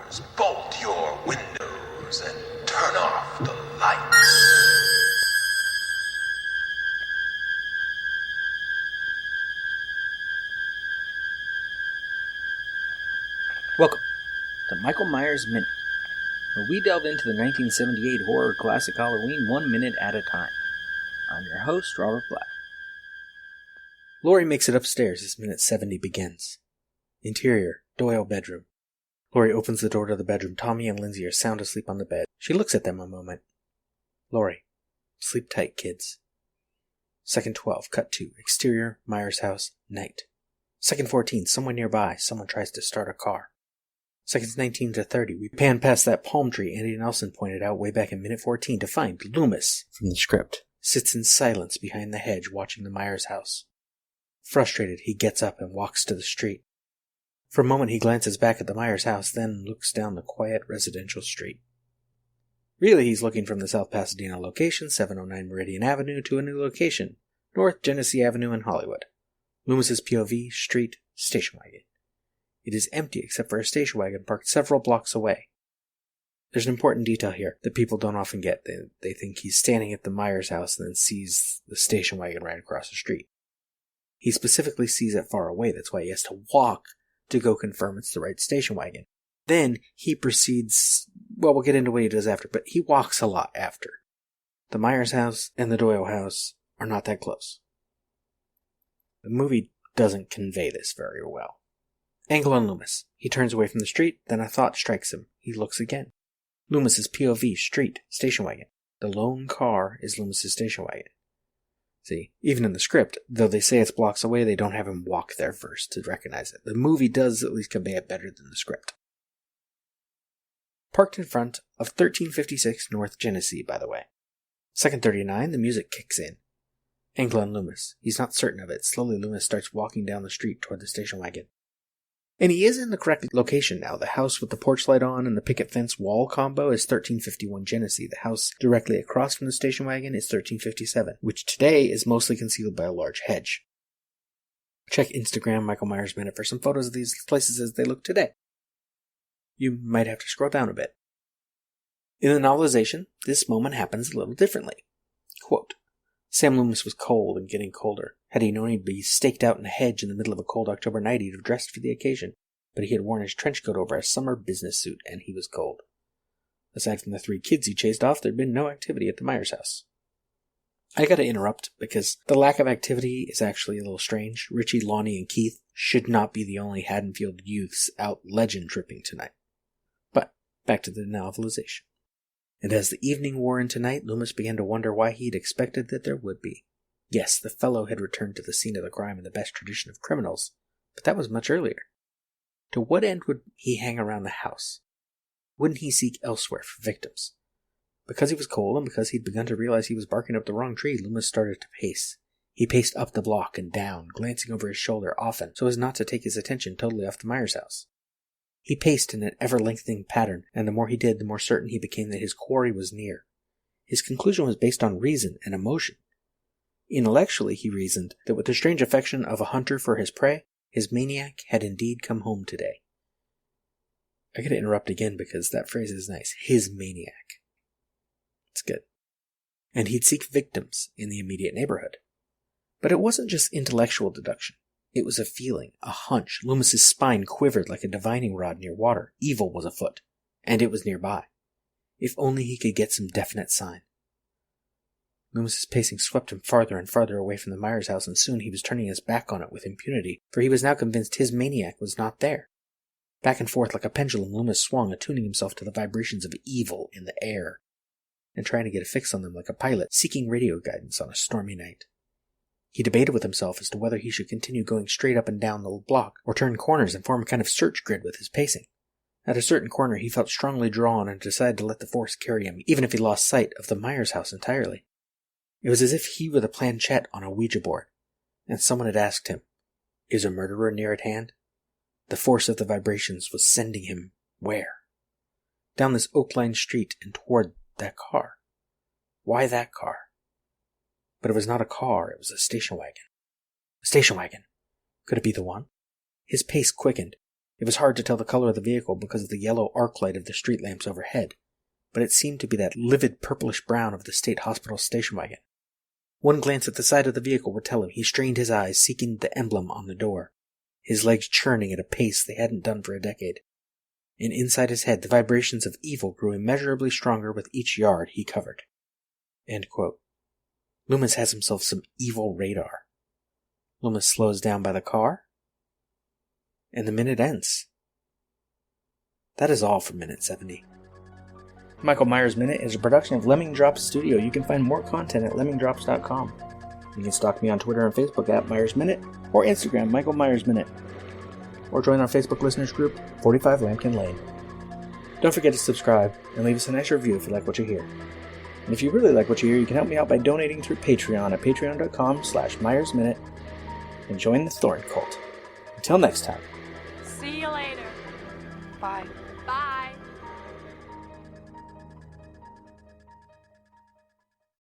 doors, bolt your windows, and turn off the lights. Welcome to Michael Myers Minute, where we delve into the 1978 horror classic Halloween 1 minute at a time. I'm your host, Robert Black. Laurie makes it upstairs as minute 70 begins. Interior, Doyle bedroom. Laurie opens the door to the bedroom. Tommy and Lindsay are sound asleep on the bed. She looks at them a moment. Laurie, sleep tight, kids. Second 12, cut 2, exterior, Myers house, night. Second 14, somewhere nearby, someone tries to start a car. Seconds 19 to 30, we pan past that palm tree Andy Nelson pointed out way back in minute 14 to find Loomis from the script. Sits in silence behind the hedge watching the Myers house. Frustrated, he gets up and walks to the street. For a moment he glances back at the Myers house, then looks down the quiet residential street. Really, he's looking from the South Pasadena location, 709 Meridian Avenue, to a new location, North Genesee Avenue in Hollywood. Loomis's POV, street, station wagon. It is empty except for a station wagon parked several blocks away. There's an important detail here that people don't often get. They think he's standing at the Myers house and then sees the station wagon right across the street. He specifically sees it far away, that's why he has to walk to go confirm it's the right station wagon. Then he proceeds, well, we'll get into what he does after, but he walks a lot after. The Myers house and the Doyle house are not that close. The movie doesn't convey this very well. Angle on Loomis. He turns away from the street, then a thought strikes him. He looks again. Loomis's POV, street, station wagon. The lone car is Loomis's station wagon. See, even in the script, though they say it's blocks away, they don't have him walk there first to recognize it. The movie does at least convey it better than the script. Parked in front of 1356 North Genesee, by the way. Second 39, the music kicks in. Angle on Loomis. He's not certain of it. Slowly, Loomis starts walking down the street toward the station wagon. And he is in the correct location now. The house with the porch light on and the picket fence wall combo is 1351 Genesee. The house directly across from the station wagon is 1357, which today is mostly concealed by a large hedge. Check Instagram Michael Myers Minute for some photos of these places as they look today. You might have to scroll down a bit. In the novelization, this moment happens a little differently. Quote, Sam Loomis was cold and getting colder. Had he known he'd be staked out in a hedge in the middle of a cold October night, he'd have dressed for the occasion, but he had worn his trench coat over a summer business suit, and he was cold. Aside from the 3 kids he chased off, there'd been no activity at the Myers house. I gotta interrupt, because the lack of activity is actually a little strange. Richie, Lonnie, and Keith should not be the only Haddonfield youths out legend tripping tonight. But, back to the novelization. And as the evening wore into night, Loomis began to wonder why he'd expected that there would be. Yes, the fellow had returned to the scene of the crime in the best tradition of criminals, but that was much earlier. To what end would he hang around the house? Wouldn't he seek elsewhere for victims? Because he was cold and because he'd begun to realize he was barking up the wrong tree, Loomis started to pace. He paced up the block and down, glancing over his shoulder often so as not to take his attention totally off the Myers house. He paced in an ever-lengthening pattern, and the more he did, the more certain he became that his quarry was near. His conclusion was based on reason and emotion. Intellectually, he reasoned that with the strange affection of a hunter for his prey, his maniac had indeed come home today. I gotta interrupt again because that phrase is nice. His maniac. It's good. And he'd seek victims in the immediate neighborhood. But it wasn't just intellectual deduction. It was a feeling, a hunch. Loomis's spine quivered like a divining rod near water. Evil was afoot, and it was nearby. If only he could get some definite sign. Loomis's pacing swept him farther and farther away from the Myers house, and soon he was turning his back on it with impunity, for he was now convinced his maniac was not there. Back and forth like a pendulum, Loomis swung, attuning himself to the vibrations of evil in the air, and trying to get a fix on them like a pilot seeking radio guidance on a stormy night. He debated with himself as to whether he should continue going straight up and down the block, or turn corners and form a kind of search grid with his pacing. At a certain corner he felt strongly drawn and decided to let the force carry him, even if he lost sight of the Myers house entirely. It was as if he were the planchette on a Ouija board, and someone had asked him, "Is a murderer near at hand?" The force of the vibrations was sending him where? Down this oak-lined street and toward that car. Why that car? But it was not a car, it was a station wagon. A station wagon! Could it be the one? His pace quickened. It was hard to tell the color of the vehicle because of the yellow arc light of the street lamps overhead, but it seemed to be that livid purplish brown of the state hospital station wagon. One glance at the side of the vehicle would tell him. He strained his eyes, seeking the emblem on the door, his legs churning at a pace they hadn't done for a decade. And inside his head, the vibrations of evil grew immeasurably stronger with each yard he covered. End quote. Loomis has himself some evil radar. Loomis slows down by the car, and the minute ends. That is all for Minute 70. Michael Myers Minute is a production of Lemming Drops Studio. You can find more content at lemmingdrops.com. You can stalk me on Twitter and Facebook at Myers Minute, or Instagram Michael Myers Minute, or join our Facebook listeners group, 45 Lambkin Lane. Don't forget to subscribe and leave us a nice review if you like what you hear. And if you really like what you hear, you can help me out by donating through Patreon at patreon.com/MyersMinute and join the Thorn Cult. Until next time. See you later. Bye. Bye.